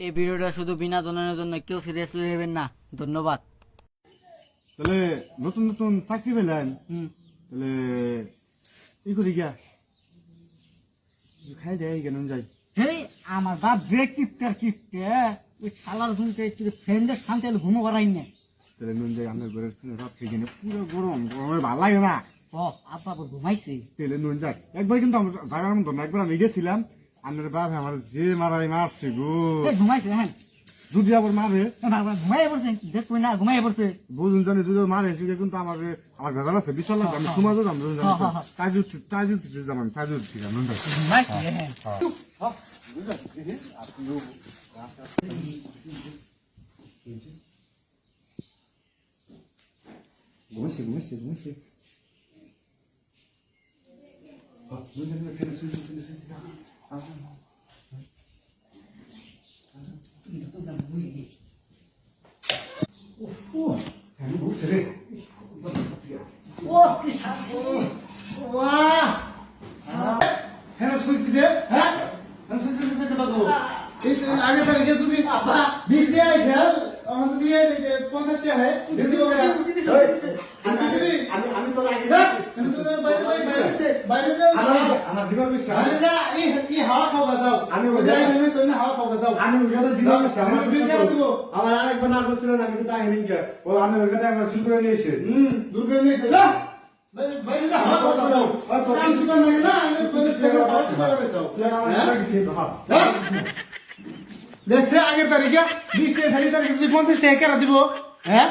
এই ভিডিওটা শুধু বিনোদনের জন্য, কেউ সিরিয়াসলি নেবেন না। ধন্যবাদ। তাহলে নতুন নতুন চাকরি পেলেন, তাহলে ই করি গিয়া খাই দেয় কেন যাই। হেই আমার বাপ যে কিপটে ওই শালার ঝুমকে একটু ফ্রেন্ডের শান্তি ঘুমো করাই না। তাহলে নুন যাই আপনার ঘরের সব খেয়ে কিনে পুরো গরম গরমে ভালো লাগে না। ও আব্বা ঘুমাইছে। তাহলে নুন যাই একবার কিন্তু আমরা যাইবার মতো না, একবার আমি গেছিলাম আপনার বাপ আমার যে মারাই মারছে গো। ঘুমাইছে হ্যাঁ, যদি আবার মারে ঘুমাই পড়ছে, দেখবো না ঘুমাই পড়ছে। বুঝুন জানি যদি মারে সেটা কিন্তু আমার ভেজাল আছে বিশাল লাগবে। আমি তোমার তাজুর জানান তাজুর ঠিক আছে নুন যাই ঘুমাইছে হ্যাঁ। ঘুমাইছে ঘুমাইছে ঘুমাইছে আগে তারিখে যদি 20 টাকা আছে আমাদের দিয়ে 50 টাকা হয় আমি তো আগে বাইরে যাও আমার দিবার কইছে বাইরে যা ই হাওয়া খাওয়া যাও আমি যাই আমি সইনা হাওয়া খাওয়া যাও আমি ওখানে দিবার কইছে আমার বিল কেন দিব আমার আরেকবার না বলছিল না আমি তো আইনি কে ও আমি ওখানে আমার শুরু করে নিয়েছে দূর করে নিয়েছে না বাইরে যা হাওয়া খাওয়া যাও আর তো কিছু না না আমি বলে ফেরো পাচ্ছি পারবে যাও আমার কিছু তো হ্যাঁ দেখছে আগের তারিখে 20 টাকা 40 তারিখে যদি 50 টাকা কেরা দিব হ্যাঁ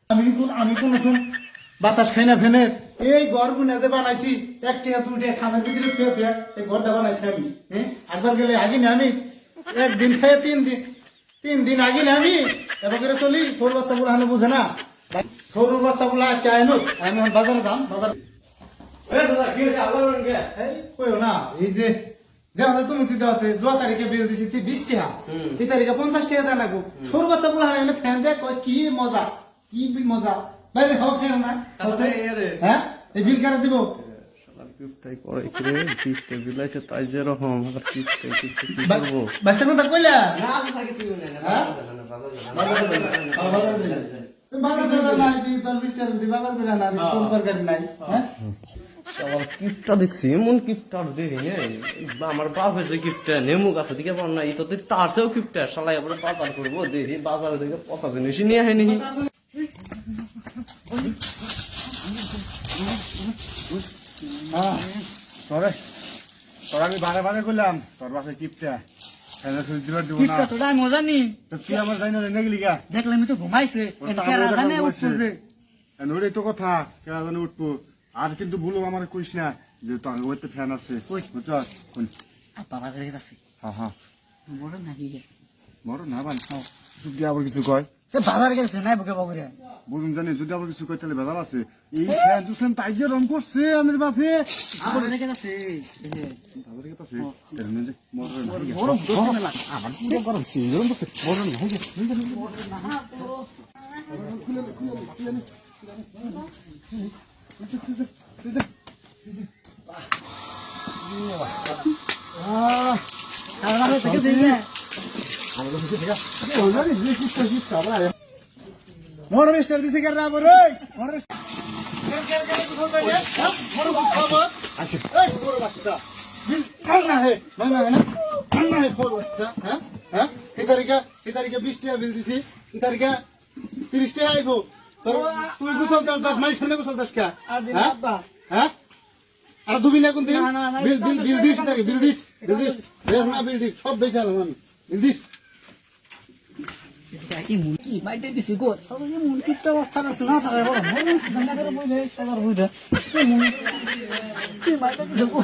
আমি কোন শুন বাতাস খাই না ফেনে এই ঘর গুনে যে বানাইছি 1 টাকা 2 টাকা খামের ভিতরে ফেয়ে এই ঘরটা বানাইছি আমি হ্যাঁ একবার গেলে আগে না আমি একদিন খাই 3 দিন আগে না আমি এবার করে চলি ছোট বাচ্চাগুলো হানে বুঝে না ছোট বাচ্চাগুলো আজকে আইনো আমি বাজারে যাম বাজার দাদা কি হয়েছে আবার এই কইও না এই যে যেমন তুমি দিতে আছে জোয়া তারিখে বিল দিছি 20 টাকা এই তারিখে 50 টাকা দেয় লাগবো ছোট বাচ্চাগুলো হানে ফ্যান দেয় কয় কি মজা কি মজা বাইরে খাওয়া খেয়ে না হ্যাঁ এই বিল কারা দিব কিপটাই করে করে 20 টা বিল আছে তাই যে রকম আবার কিপটাই কি করব বাস্তা কথা কইলা না আছে থাকে তুই না বাজার নাই দি 20 টাকা দি বাজার করে না কোন তরকারি নাই হ্যাঁ আবার কিপটা দেখছি এমন কিপটার দেখি আমার বাপ হয়েছে কিপটা নেমু গাছে দিকে পার না তো তার চেয়েও কিপটা শালাই আবার বাজার করবো দেখি বাজারে দেখে পচা জিনিস নিয়ে আহেনি আমি বারে বারে করলাম তোর বাসে কিপটা দিব না তোরা মজা নি তো তুই আমার যাই না নাকি গা দেখলাম তো ঘুমাইছে কেরাজানে উঠছে ওরে তো কথা কেরাজানে উঠবো আর কিন্তু ভুলো আমার কইস না যে তোর ওই তো ফ্যান আছে বুঝছ কোন আপা বাজারে গেছে হ্যাঁ হ্যাঁ বড় নাকি বড় না ভাই যদি আবার কিছু কয় বাজারে গেছে নাই বকে বকরে বুঝুন জানি যদি আবার কিছু কয় তাহলে ভেজাল আছে এই ফ্যান দুসেন তাই যে রং করছে আমার বাপে বাজারে গেছে বাজারে গেছে বড় গরম লাগে আমার পুরো গরম ছিল গরম করছে বড় না হয়ে গেছে মোর মিস্টার দিছে কেন রাব রে মোর আচ্ছা এই বড় বাচ্চা বিল না হে না বড় বাচ্চা হ্যাঁ হ্যাঁ এই তারিখে 20 টাকা বিল দিছি এই তারিখে 30 টাকা আইবো তোর তুই গোসল 10 মাস সামনে গোসল 10 কা হ্যাঁ আর দুবি না কোন দিন বিল দিস নাকি বিল দিস না বিল দিস সব বেচালাম আমি বিল দিস কি মুরকি বাইটে দিছি গো সব এই মুরকির তো অবস্থা আছে না থাকে বড় মন ঠান্ডা করে বইলে সবার বুঝা কি মুরকি কি বাইটে দিছি গো